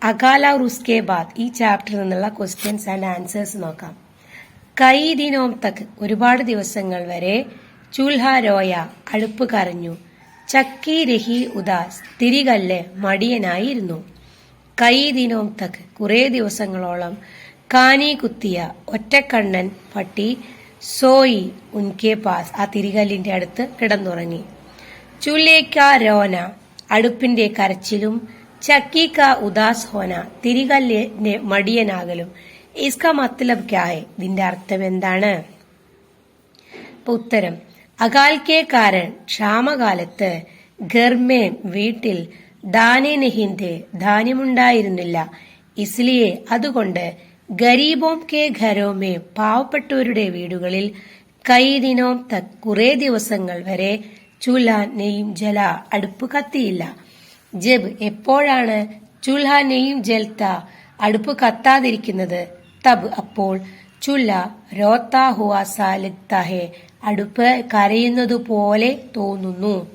അകാല और उसके बाद ഈ ചാപ്റ്ററിൽ നിന്നുള്ള ക്വസ്റ്റ്യൻസ് ആൻഡ് ആൻസേഴ്സ് നോക്കാം. കൈ ദിനോം തക് ഒരുപാട് ദിവസങ്ങൾ വരെ ചൂൽഹ രോയ അടുപ്പ് കരഞ്ഞു. ചക്കി രഹി ഉദാസ് തിരികല്ല് മടിയനായിരുന്നു. കൈ ദിനോം തക് കുറെ ദിവസങ്ങളോളം കാനി കുത്തിയ ഒറ്റക്കണ്ണൻ പട്ടി സോയി ഉൻകെ പാസ് ആ തിരികല്ലിന്റെ അടുത്ത് കിടന്നുറങ്ങി. ചൂലേക്ക രോന അടുപ്പിന്റെ കരച്ചിലും ചക്കിക്ക ഉദാസ് ഹോന തിരികല്ലിന്റെ മടിയനാകലും. ഇസ്ക മത്ലബ് ക്യാ ഹെ ഇതിന്റെ അർത്ഥം എന്താണ്? ഉത്തരം അകാൽക്കെ കാരൻ ക്ഷാമകാലത്ത് ഘർമേം വീട്ടിൽ ദാനെ നഹിന്തെ ധാന്യമുണ്ടായിരുന്നില്ല. ഇസ്ലിയെ അതുകൊണ്ട് ഗരീബോം കെ ഘരോമേ പാവപ്പെട്ടവരുടെ വീടുകളിൽ കൈ ദിനോം തക് കുറെ ദിവസങ്ങൾ വരെ ചൂൽഹ നെയ്യും ജല അടുപ്പ് കത്തിയില്ല. ജബ് എപ്പോഴാണ് ചൂൽഹ നെയ്യും ജൽത്ത അടുപ്പ് കത്താതിരിക്കുന്നത്? തബ് അപ്പോൾ ചൂൽഹ രോത്താ ഹുവാ സാ ലഗ്താ ഹെ അടുപ്പ് കരയുന്നതുപോലെ തോന്നുന്നു.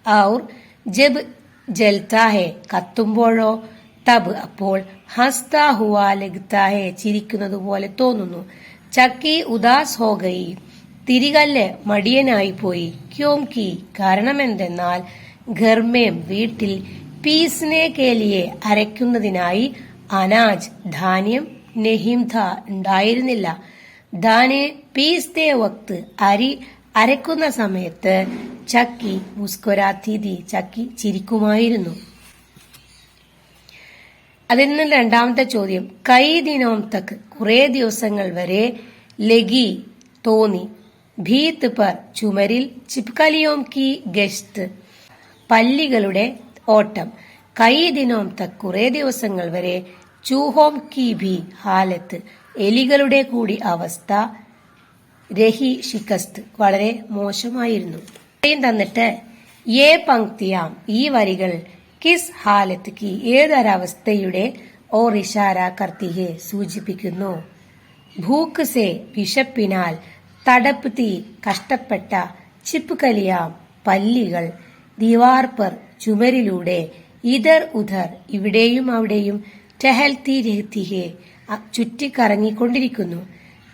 ഔർ ജബ് ജൽത്താ ഹെ കത്തുമ്പോഴോ തബ് അപ്പോൾ ഹസ്താ ഹുവാ ലഗ്താ ഹെ ചിരിക്കുന്നത് പോലെ തോന്നുന്നു. ചക്കി ഉദാസ് ഹോ ഗയി തിരികല്ല് മടിയനായി പോയി. ക്യോം കി കാരണമെന്തെന്നാൽ ഘർമേം വീട്ടിൽ പീസ്നെ കേലിയെ അരയ്ക്കുന്നതിനായി അനാജ് ധാന്യം നെഹിം ഥ ഉണ്ടായിരുന്നില്ല. ദാനെ പീസ്തേ വക്ത് അരി അരക്കുന്ന സമയത്ത് ചക്കി മുസ്കുരാത്തി തി ചക്കി ചിരിക്കുമായിരുന്നു. അതിൽ നിന്ന് രണ്ടാമത്തെ ചോദ്യം കൈ ദിനോം തക് കുറെ ദിവസങ്ങൾ വരെ ലഗി തോന്നി. ഭീത്ത് പർ ചുമരിൽ ചിപ്കലിയോം കി ഗശ്ത് പല്ലികളുടെ ഓട്ടം. കൈ ദിനോം തക് കുറെ ദിവസങ്ങൾ വരെ ചൂഹോം കി ഭി ഹാലത്ത് എലികളുടെ കൂടി അവസ്ഥ രഹി ഷിക്കസ്ത് വളരെ മോശമായിരുന്നു. തന്നിട്ട് ഏ പങ്ക്തിയാം ഈ വരികൾ കിസ് ഹാലത്ത് കി ഏതൊരവസ്ഥയുടെ ഓർ ഇഷാര കർത്തി ഹെ സൂചിപ്പിക്കുന്നു. ഭൂക്ക് സെ വിശപ്പിനാൽ തടപ്പ് തീ കഷ്ടപ്പെട്ട ചിപ്കലിയാം പല്ലികൾ ദീവാർ പർ ചുമരിലൂടെ ഇധർ ഉധർ ഇവിടെയും അവിടെയും ടഹൽത്തി രഹത്തി ഹെ ചുറ്റിക്കറങ്ങിക്കൊണ്ടിരിക്കുന്നു.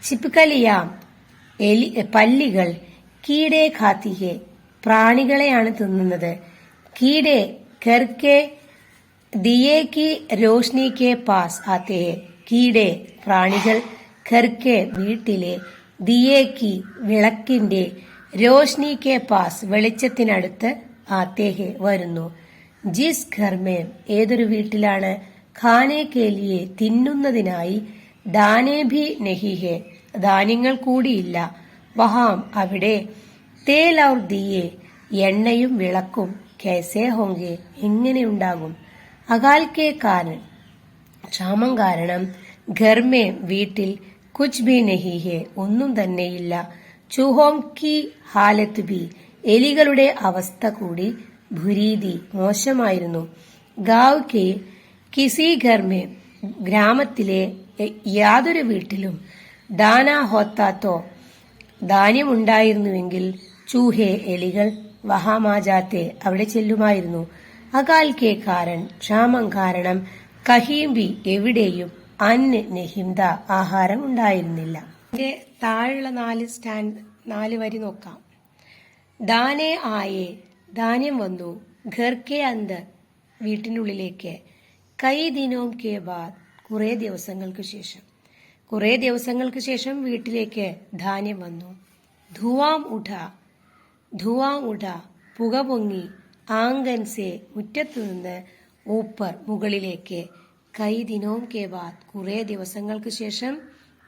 ചിപ്കലിയാം പല്ലികൾ കീടേ ഖാത്തി ഹെ പ്രാണികളെയാണ് തിന്നുന്നത്. കീടേ ഘർക്കെ ദിയേ കി രോഷ്നി കെ പാസ് ആത്തെ ഹെ കീടേ പ്രാണികൾ ഘർക്കെ വീട്ടിലെ ദിയേ കി വിളക്കിന്റെ രോഷ്നി കെ പാസ് വെളിച്ചത്തിനടുത്ത് ആത്തെ ഹെ വരുന്നു. ജിസ് ഘർമേം ഏതൊരു വീട്ടിലാണ് ഖാനെ കേലിയെ തിന്നുന്നതിനായി ദാനേ ഭി നഹി ഹെ ധാന്യങ്ങൾ കൂടിയില്ല. വഹാം അവിടെ തേൽ ഔർ ദിയേ എണ്ണയും വിളക്കും കേസേ ഹോങ്കെ എങ്ങനെയുണ്ടാകും? അകാൽ കെ കാരൻ ക്ഷാമം കാരണം ഘർമേം വീട്ടിൽ കുച്ച് ഭി നഹി ഹെ ഒന്നും തന്നെയില്ല. ചൂഹോം കി ഹാലത്ത് ഭി എലികളുടെ അവസ്ഥ കൂടി ഭുരീതി മോശമായിരുന്നു. ഗാവ് കെ കിസി ഘർമേം ഗ്രാമത്തിലെ യാതൊരു വീട്ടിലും ദാന ഹോത്താത്തോ ധാന്യമുണ്ടായിരുന്നുവെങ്കിൽ ചൂഹെ എലികൾ വഹാമാജാത്തെ അവിടെ ചെല്ലുമായിരുന്നു. അകാൽ കെ കാരൻ ക്ഷാമം കാരണം കഹീം ബി എവിടെയും അന്ന് നെഹിംദ ആഹാരം ഉണ്ടായിരുന്നില്ല. ഇതിന്റെ താഴെയുള്ള നാല് വരി നോക്കാം. ദാനെ ആയേ ധാന്യം വന്നു. ഘർ കെ അന്തർ വീട്ടിനുള്ളിലേക്ക്. കൈ ദിനോം കെ ബാദ് കുറെ ദിവസങ്ങൾക്ക് ശേഷം വീട്ടിലേക്ക് ധാന്യം വന്നു. ധുവാം ഉഠ പുക പൊങ്ങി. ആംഗൻ സെ മുറ്റത്തുനിന്ന് ഊപ്പർ മുകളിലേക്ക്. കൈ ദിനോം കെ ബാദ് കുറെ ദിവസങ്ങൾക്ക് ശേഷം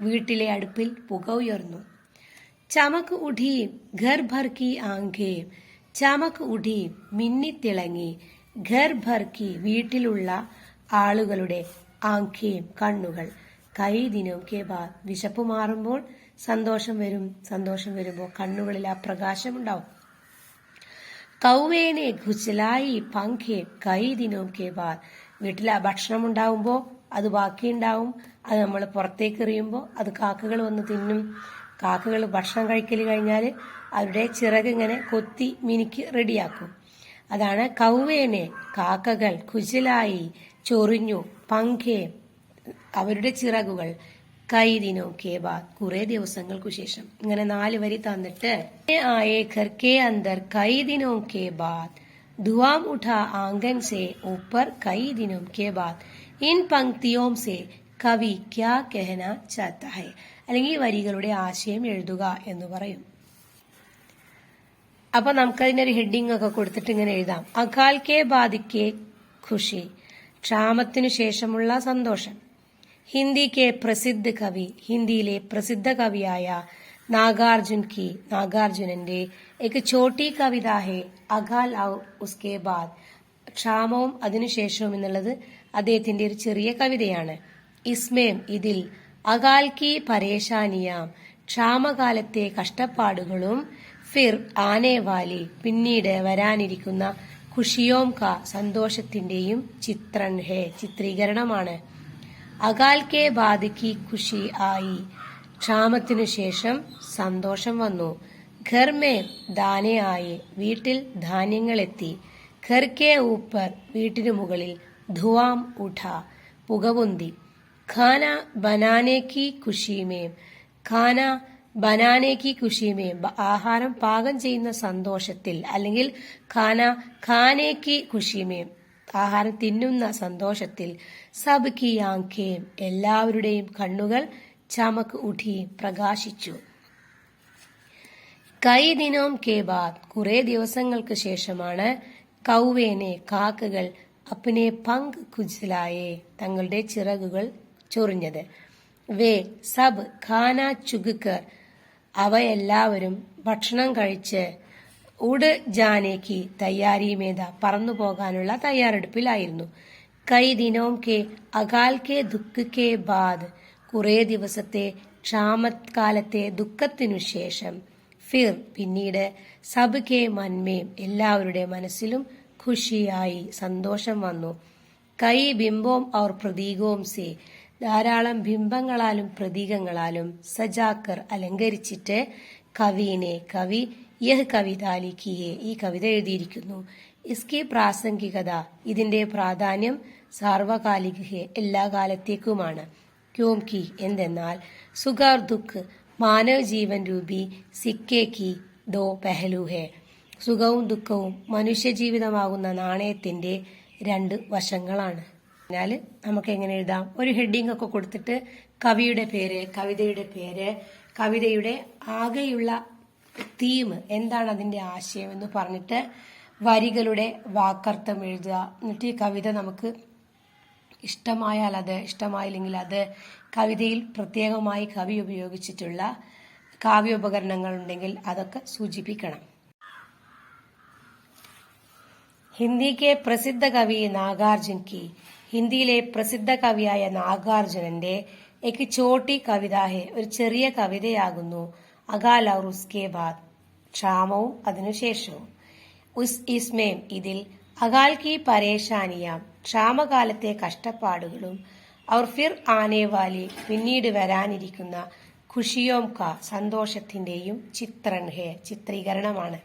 വീട്ടിലെ അടുപ്പിൽ പുക ഉയർന്നു. ചമക് ഉഠീം ഘർ ഭർ കി ആംഖേം ചമക് ഉഠീം മിന്നിത്തിളങ്ങി. ഘർ ഭർ കി വീട്ടിലുള്ള ആളുകളുടെ ആംഖേം കണ്ണുകൾ. കൈ ദിനോം കെ ബാദ് വിശപ്പ് മാറുമ്പോൾ സന്തോഷം വരുമ്പോൾ കണ്ണുകളിൽ ആ പ്രകാശമുണ്ടാവും. കൗവേനെ ഘുച്ചലായി പങ്കെ കൈ ദിനോം കെ ബാദ് വീട്ടിൽ ഭക്ഷണം ഉണ്ടാവുമ്പോൾ അത് ബാക്കിയുണ്ടാവും. അത് നമ്മൾ പുറത്തേക്ക് എറിയുമ്പോൾ അത് കാക്കകൾ വന്ന് തിന്നും. കാക്കകൾ ഭക്ഷണം കഴിക്കൽ കഴിഞ്ഞാൽ അവരുടെ ചിറക് ഇങ്ങനെ കൊത്തി മിനുക്കി റെഡിയാക്കും. അതാണ് കൗവേനെ കാക്കകൾ ഖുജിലായി ചൊറിഞ്ഞു, പങ്കേ അവരുടെ ചിറകുകൾ, കൈ ദിനോ കെ ബാദ് കുറെ ദിവസങ്ങൾക്കു ശേഷം. ഇങ്ങനെ 4 വരി തന്നിട്ട് ആയേ ഘർ കെ അന്തർ കൈ ദിനോ കെ ബാദ് ധുആം ഉഠാ ആംഗൻ സെ ഊപ്പർ കൈ ദിനോ കെ ബാദ് ഇൻ പങ്ക്തിയോ സെ കവി ക്യാ കഹന ചാഹത്താ ഹൈ. അല്ലെങ്കിൽ ഈ വരികളുടെ ആശയം എഴുതുക എന്ന് പറയും. അപ്പൊ നമുക്കതിനൊരു ഹെഡിങ് ഒക്കെ കൊടുത്തിട്ട് ഇങ്ങനെ എഴുതാം. അകാൽ കെ ബാദിക്കെ ഖുഷി, ക്ഷാമത്തിനു ശേഷമുള്ള സന്തോഷം. ഹിന്ദി കെ പ്രസിദ്ധ കവി, ഹിന്ദിയിലെ പ്രസിദ്ധ കവിയായ നാഗാർജുനന്റെ एक छोटी കവിത ഹെ അകാൽ ഔർ ഉസ്കെ ബാദ്, ക്ഷാമവും അതിനുശേഷവും എന്നുള്ളത് അദ്ദേഹത്തിന്റെ ഒരു ചെറിയ കവിതയാണ്. ഇസ്മേം ഇതിൽ അകാൽ കി പരേശാനിയാം, ക്ഷാമകാലത്തെ കഷ്ടപ്പാടുകളും, ഫിർ ആനെ വാലി പിന്നീട് വരാനിരിക്കുന്ന, ഖുഷിയോം കാ സന്തോഷത്തിന്റെയും ചിത്രൺ ഹെ ചിത്രീകരണമാണ്. അകാൽ കെ ബാദ് കി ഖുഷി ആയി, ക്ഷാമത്തിനു ശേഷം സന്തോഷം വന്നു. ഘർ മേ ദാനെ ആയി, വീട്ടിൽ ധാന്യങ്ങളെത്തി. ഘർ കെ ഊപ്പർ വീട്ടിനു മുകളിൽ. ധുആം ഉഠ പുകപൊന്തി. ഖാന ബനാനെ കി ഖുഷി മേം, ഖാന ബനാനെ കി ഖുഷി മേം ആഹാരം പാകം ചെയ്യുന്ന സന്തോഷത്തിൽ, അല്ലെങ്കിൽ ഖാന ഖാനെ കി ഖുഷി മേം ആഹാരം തിന്നുന്ന സന്തോഷത്തിൽ. സബ് കി ആംഖേം എല്ലാവരുടെയും കണ്ണുകൾ, ചമക് ഉഠി പ്രകാശിച്ചു. കൈ ദിനോം കെ ബാദ് കുറെ ദിവസങ്ങൾക്ക് ശേഷമാണ്, കൗവേനെ കാക്കകൾ, അപ്നെ പങ്ക് കുജ്ലായേ തങ്ങളുടെ ചിറകുകൾ ചൊറിഞ്ഞത്. വേ സബ് ഖാന ചുഗ്കർ അവയെല്ലാവരും ഭക്ഷണം കഴിച്ച്, ഉഡ് ജാനേക്ക് തയ്യാരിമേത പറന്നു പോകാനുള്ള തയ്യാറെടുപ്പിലായിരുന്നു. കൈ ദിനോം കെ അകാൽ കെ ദുഃഖ് കെ ബാദ് കുറെ ദിവസത്തെ ക്ഷാമകാലത്തെ ദുഃഖത്തിനു ശേഷം. ഫിർ പിന്നീട്. സബ് കെ മൻമേം എല്ലാവരുടെ മനസ്സിലും. ഖുഷിയായി സന്തോഷം വന്നു. കൈ ബിംബോം ഔർ പ്രതീകോം സെ ധാരാളം ബിംബങ്ങളാലും പ്രതീകങ്ങളാലും. സജാക്കർ അലങ്കരിച്ചിട്ട്. കവീനെ കവി യഹ് കവിത ലിഖിയെ ഈ കവിത എഴുതിയിരിക്കുന്നു. ഇസ്കി പ്രാസംഗികത ഇതിന്റെ പ്രാധാന്യം. സാർവകാലിക എല്ലാ കാലത്തേക്കുമാണ്. ക്യോം കി എന്തെന്നാൽ. സുഖാർ ദുഃഖ് മാനവ് ജീവൻ രൂപി സിക്കെ കി ദോ പെഹലു ഹെ, സുഖവും ദുഃഖവും മനുഷ്യജീവിതമാകുന്ന നാണയത്തിന്റെ 2 വശങ്ങളാണ്. അതിനാൽ നമുക്ക് എങ്ങനെ എഴുതാം? ഒരു ഹെഡിങ് ഒക്കെ കൊടുത്തിട്ട് കവിയുടെ പേര്, കവിതയുടെ പേര്, കവിതയുടെ ആകെയുള്ള തീം എന്താണ്, അതിന്റെ ആശയം എന്ന് പറഞ്ഞിട്ട് വരികളുടെ വാക്കർത്ഥം എഴുതുക. എന്നിട്ട് ഈ കവിത നമുക്ക് ഇഷ്ടമായാൽ അത്, ഇഷ്ടമായില്ലെങ്കിൽ അത്, കവിതയിൽ പ്രത്യേകമായി കവി ഉപയോഗിച്ചിട്ടുള്ള കാവ്യോപകരണങ്ങൾ ഉണ്ടെങ്കിൽ അതൊക്കെ സൂചിപ്പിക്കണം. ഹിന്ദി കെ പ്രസിദ്ധ കവി നാഗാർജുൻ കി, ഹിന്ദിയിലെ പ്രസിദ്ധ കവിയായ നാഗാർജുനന്റെ എക്ക് ചോട്ടി കവിത ഹെ ഒരു ചെറിയ കവിതയാകുന്നു. അകാൽ ഔർ ഉസ്കെ ബാദ് ക്ഷാമവും അതിനുശേഷവും. ഇസ്മേം ഇതിൽ. അകാൽ കി പരേശാനിയാം ക്ഷാമകാലത്തെ കഷ്ടപ്പാടുകളും. ഔർ ഫിർ ആനെ വാലി പിന്നീട് വരാനിരിക്കുന്ന. ഖുഷിയോം കാ സന്തോഷത്തിന്റെയും ചിത്രൺ ഹെ ചിത്രീകരണമാണ്.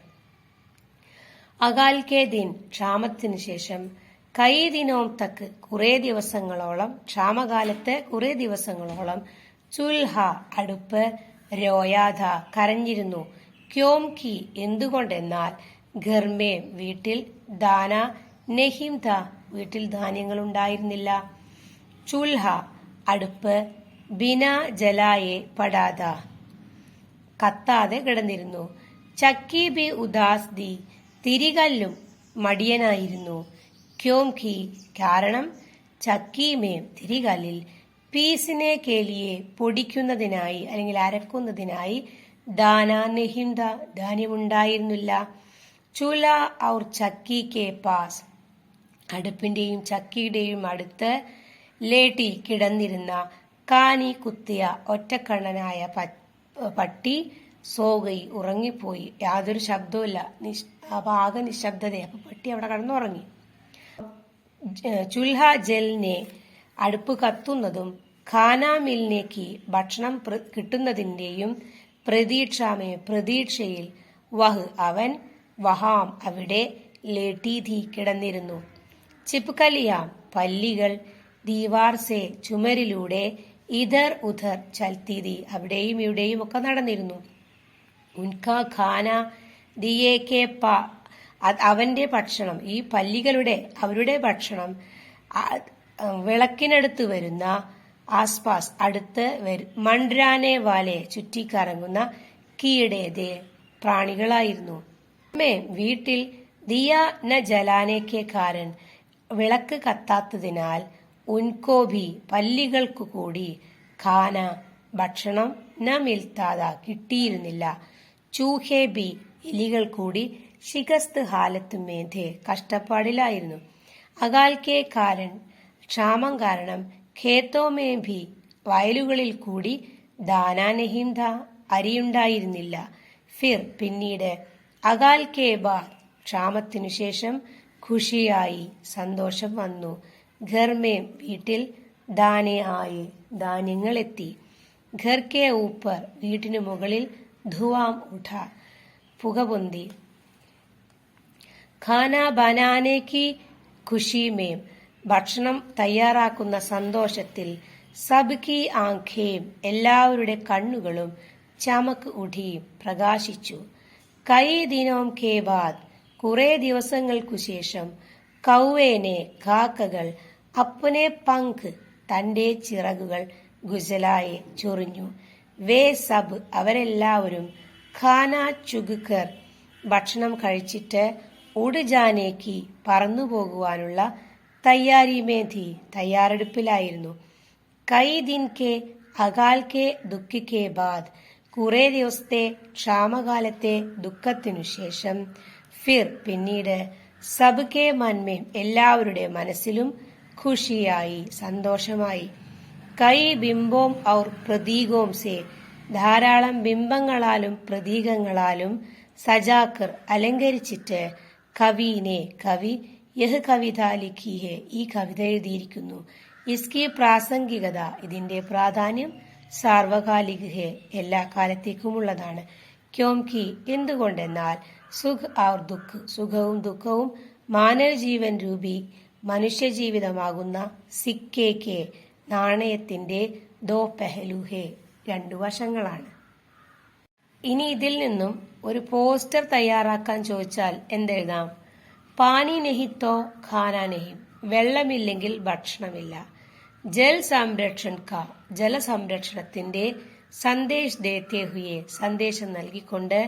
അകാൽ കെ ദിൻ ക്ഷാമത്തിനു ശേഷം. കൈ ദിനോം തക്ക് കുറെ ദിവസങ്ങളോളം, ക്ഷാമകാലത്ത് കുറെ ദിവസങ്ങളോളം. ചുൽഹ അടുപ്പ്. രോയാധ കരഞ്ഞിരുന്നു. ക്യോം കി എന്തുകൊണ്ടെന്നാൽ. ഘർമേ വീട്ടിൽ. ദാന നെഹിം ധ വീട്ടിൽ ധാന്യങ്ങൾ ഉണ്ടായിരുന്നില്ല. ചുൽഹ അടുപ്പ്. ബിന ജലായെ പടാത കത്താതെ കിടന്നിരുന്നു. ചക്കി ബി ഉദാസ് ദി തിരികല്ലും മടിയനായിരുന്നു. ക്യോം കി കാരണം. ചക്കി മേം തിരികല്ലിൽ. പീസിനെ കേലിയെ പൊടിക്കുന്നതിനായി അല്ലെങ്കിൽ അരക്കുന്നതിനായി. ദാന നെഹിംദ ധാന്യമുണ്ടായിരുന്നില്ല. ചുല ഔർ ചക്കി കെ പാസ് അടുപ്പിന്റെയും ചക്കിയുടെയും അടുത്ത്. ലേട്ടി കിടന്നിരുന്ന. കാനി കുത്തിയ ഒറ്റക്കണ്ണനായ പട്ടി. സോഗൈ ഉറങ്ങിപ്പോയി. യാതൊരു ശബ്ദവുമില്ല, ആകെ നിശബ്ദത. അപ്പൊ പട്ടി അവിടെ കിടന്നുറങ്ങി. ചുൽഹ ജൽനെ അടുപ്പ് കത്തുന്നതും. ഖാന മിൽനേക്ക് ഭക്ഷണം കിട്ടുന്നതിന്റെയും. പ്രതീക്ഷാമേ പ്രതീക്ഷയിൽ. വഹ് അവൻ. വഹാം അവിടെ. ലേട്ടി ധി കിടന്നിരുന്നു. ചിപ്കലിയാം പല്ലികൾ ദീവാർ സെ ചുമരിലൂടെ ഇധർ ഉധർ ചൽത്തി തീ അവിടെയും ഇവിടെയും ഒക്കെ നടന്നിരുന്നു. ഉൻകാ ഖാന ദിയേ കെ പാ അവന്റെ ഭക്ഷണം, ഈ പല്ലികളുടെ അവരുടെ ഭക്ഷണം വിളക്കിനടുത്ത് വരുന്ന ആസ്പാസ് അടുത്ത് മണ്ട്രാനെ വാലെ ചുറ്റിക്കറങ്ങുന്ന കീടേതെ പ്രാണികളായിരുന്നു. വീട്ടിൽ ദിയ ന ജലാനേക്കെ കാരൻ വിളക്ക് കത്താത്തതിനാൽ ഉൻകോഭി പല്ലികൾക്കു കൂടി ഖാന ഭക്ഷണം ന മിൽത്താത കിട്ടിയിരുന്നില്ല. ചൂഹേ ബി എലികൾ കൂടി ശിഖസ്ത് ഹാലത്ത് മേധേ കഷ്ടപ്പാടിലായിരുന്നു. അകാൽ കെ കാരൻ ക്ഷാമം കാരണം ഖേത്തോമേ ഭി വയലുകളിൽ കൂടി ദാനാ നഹീം ഥാ അരിയുണ്ടായിരുന്നില്ല. ഫിർ പിന്നീട് അകാൽ കെ ബാദ് ക്ഷാമത്തിനു ശേഷം ഖുഷിയായി സന്തോഷം വന്നു. ഘർമേ വീട്ടിൽ ദാനെ ആയി ധാന്യങ്ങൾ എത്തി. ഘർ കെ ഊപ്പർ വീട്ടിനു മുകളിൽ ധുവാം ഉഠ പുക പൊന്തി. ഖാന ബനാനേക്ക് ഖുഷി മേം ഭക്ഷണം തയ്യാറാക്കുന്ന സന്തോഷത്തിൽ സബ് കി ആംഖേം എല്ലാവരുടെ കണ്ണുകളും ചമക്ക് ഉഠിയും പ്രകാശിച്ചു. കൈ ദിനോം കെ ബാദ് കുറെ ദിവസങ്ങൾക്കു ശേഷം കൗവേനെ കാക്കകൾ അപ്പനെ പങ്ക് തന്റെ ചിറകുകൾ ഗുസലായെ ചൊറിഞ്ഞു. വേ സബ് അവരെല്ലാവരും ഖാന ചുഗുക്കർ ഭക്ഷണം കഴിച്ചിട്ട് ഉഡ്ജാനേക്ക് പറന്നു പോകുവാനുള്ള തയ്യാറിമേധി തയ്യാറെടുപ്പിലായിരുന്നു. കൈ ദിൻ കെ അകാൽ കെ ദുഃഖി കെ ബാദ് കുറെ ദിവസത്തെ ക്ഷാമകാലത്തെ ദുഃഖത്തിനു ശേഷം ഫിർ പിന്നീട് സബ് കെ മന്മേം എല്ലാവരുടെ മനസ്സിലും ഖുഷിയായി സന്തോഷമായി. കൈ ബിംബോം ഔർ പ്രതീകോം സെ ധാരാളം ബിംബങ്ങളാലും പ്രതീകങ്ങളാലും സജാക്കർ അലങ്കരിച്ചിട്ട് കവീനെ കവി യഹ് കവിത ലിഖി ഹെ ഈ കവിത എഴുതിയിരിക്കുന്നു. ഇസ്കി പ്രാസംഗികത ഇതിന്റെ പ്രാധാന്യം സാർവകാലിക ഹെ എല്ലാ കാലത്തേക്കുമുള്ളതാണ്. ക്യോംകി എന്തുകൊണ്ടെന്നാൽ സുഖ് ഔർ ദുഃഖ് സുഖവും ദുഃഖവും മാനവ ജീവൻ രൂപി മനുഷ്യജീവിതമാകുന്ന സിക്കേക്കെ നാണയത്തിന്റെ ദോ പെഹലു ഹെ രണ്ടു വശങ്ങളാണ്. ഇനി ഇതിൽ നിന്നും ഒരു പോസ്റ്റർ തയ്യാറാക്കാൻ ചോദിച്ചാൽ എന്തെഴുതാം? പാനി നെഹിത്തോ ഖാന നെഹിം വെള്ളമില്ലെങ്കിൽ ഭക്ഷണമില്ല. ജൽ സംരക്ഷൺ കാ ജലസംരക്ഷണത്തിന്റെ സന്ദേശ് ദേത്തെ ഹുയെ സന്ദേശം നൽകിക്കൊണ്ട്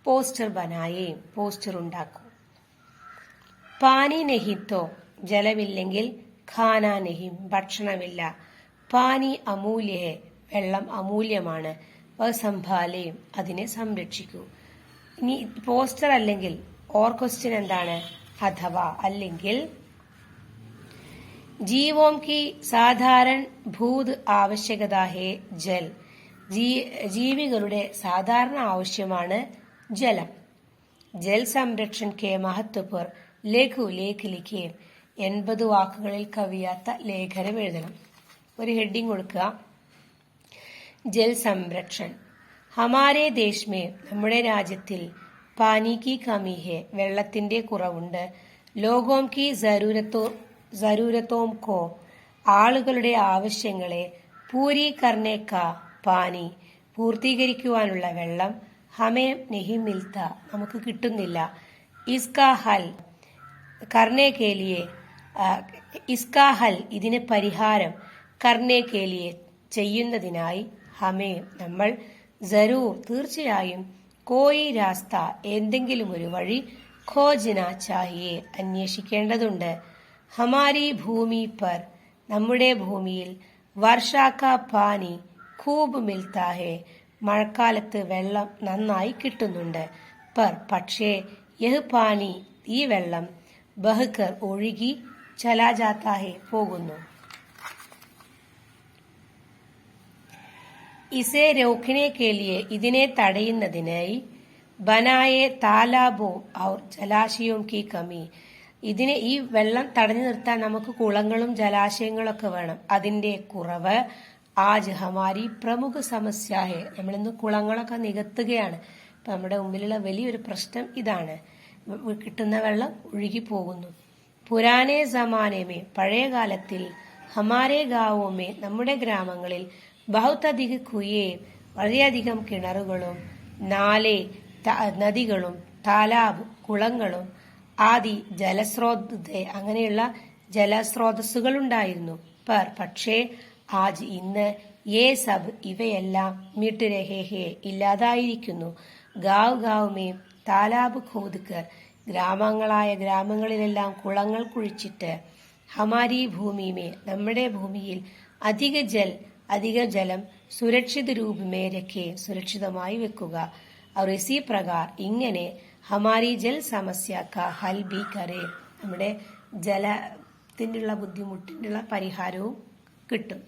പോസ്റ്റർ ബനായേ പോസ്റ്റർ ഉണ്ടാക്കൂ. പാനി നെഹിത്തോ ജലമില്ലെങ്കിൽ ഖാന നെഹിം ഭക്ഷണമില്ല. പാനി അമൂല്യേ വെള്ളം അമൂല്യമാണ്. സംഭാലയും അതിനെ സംരക്ഷിക്കൂ. ഇനി പോസ്റ്റർ അല്ലെങ്കിൽ ഓർ ക്വസ്റ്റ്യൻ എന്താണ്? അഥവാ അല്ലെങ്കിൽ ജീവോം കി സാധാരണ ഭൂത് ആവശ്യകത ഹേ ജൽ ജീവികളുടെ സാധാരണ ആവശ്യമാണ് ജലം. ജൽ സംരക്ഷൺ കെ മഹത്വ പർ ലഘു ലേഖ ലിഖേ 80 വാക്കുകളിൽ കവിയാത്ത ലേഖനം എഴുതണം. ഒരു ഹെഡിങ് കൊടുക്കുക. ജൽ സംരക്ഷൺ. ഹമാരെ ദേശ് മേ നമ്മുടെ രാജ്യത്തിൽ പാനി കി കമി ഹെ വെള്ളത്തിന്റെ കുറവുണ്ട്. ലോഗോം കി ജരൂരത്തോം കോ ആളുകളുടെ ആവശ്യങ്ങളെ പൂരി കർണേ കാ പാനി പൂർത്തീകരിക്കുവാനുള്ള വെള്ളം ഹമേ നഹി മിൽത്ത നമുക്ക് കിട്ടുന്നില്ല. ഇസ്കാ ഹൽ കർണേ കേലിയെ ഇസ്കാ ഹൽ ഇതിന് പരിഹാരം കർണേ കേലിയെ ചെയ്യുന്നതിനായി ഹമേ നമ്മൾ ജരൂർ തീർച്ചയായും കോയി രാസ്ത എന്തെങ്കിലും ഒരു വഴി ഖോജന ചാഹിയെ അന്വേഷിക്കേണ്ടതുണ്ട്. ഹമാരി ഭൂമി പർ നമ്മുടെ ഭൂമിയിൽ വർഷാക്ക പാനി ഖൂബ് മിൽത്താ ഹെ മഴക്കാലത്ത് വെള്ളം നന്നായി കിട്ടുന്നുണ്ട്. പർ പക്ഷേ യഹ് പാനി ഈ വെള്ളം ബഹ്കർ ഒഴുകി ചലാ ജാത്താ ഹെ പോകുന്നു. ഇസേ രോക്കനെ കേലിയെ ഇതിനെ തടയുന്നതിനായി ബനായെ താലാബോ ഔർ ജലാശയോം കി കമി ഇതിനെ ഈ വെള്ളം തടഞ്ഞു നിർത്താൻ നമുക്ക് കുളങ്ങളും ജലാശയങ്ങളൊക്കെ വേണം. അതിന്റെ കുറവ് ആജ് ഹമാരി പ്രമുഖ സമസ്യ ഹെ നമ്മളിന്ന് കുളങ്ങളൊക്കെ നികത്തുകയാണ്. ഇപ്പൊ നമ്മുടെ മുമ്പിലുള്ള വലിയൊരു പ്രശ്നം ഇതാണ്. കിട്ടുന്ന വെള്ളം ഒഴുകി പോകുന്നു. പുരാനെ സമാനമേ പഴയ കാലത്തിൽ ഹമാരെ ഗാവോമേ നമ്മുടെ ഗ്രാമങ്ങളിൽ ബഹുതധിക കുയേ വളരെയധികം കിണറുകളും നാലേ നദികളും താലാബ് കുളങ്ങളും ആദി ജലസ്രോതസ് അങ്ങനെയുള്ള ജലസ്രോതസ്സുകൾ ഉണ്ടായിരുന്നു. പക്ഷേ ആജ് ഇന്ന് യേ സബ് ഇവയെല്ലാം മിട്ട് രഹേ ഹേ ഇല്ലാതായിരിക്കുന്നു. ഗാവ് ഗാവ് മേ താലാബ് ഖോദ്കർ ഗ്രാമങ്ങളിലെല്ലാം കുളങ്ങൾ കുഴിച്ചിട്ട് ഹമാരി ഭൂമിമേ നമ്മുടെ ഭൂമിയിൽ അധിക ജലം സുരക്ഷിത രൂപമേ രഖേ സുരക്ഷിതമായി വെക്കുക. और इसी प्रकार ഇങ്ങനെ ഹമാരി ജൽ സമസ്യ കാ ഹൽ ബി കരേ നമ്മുടെ ജലത്തിനുള്ള ബുദ്ധിമുട്ടിനുള്ള പരിഹാരവും കിട്ടും.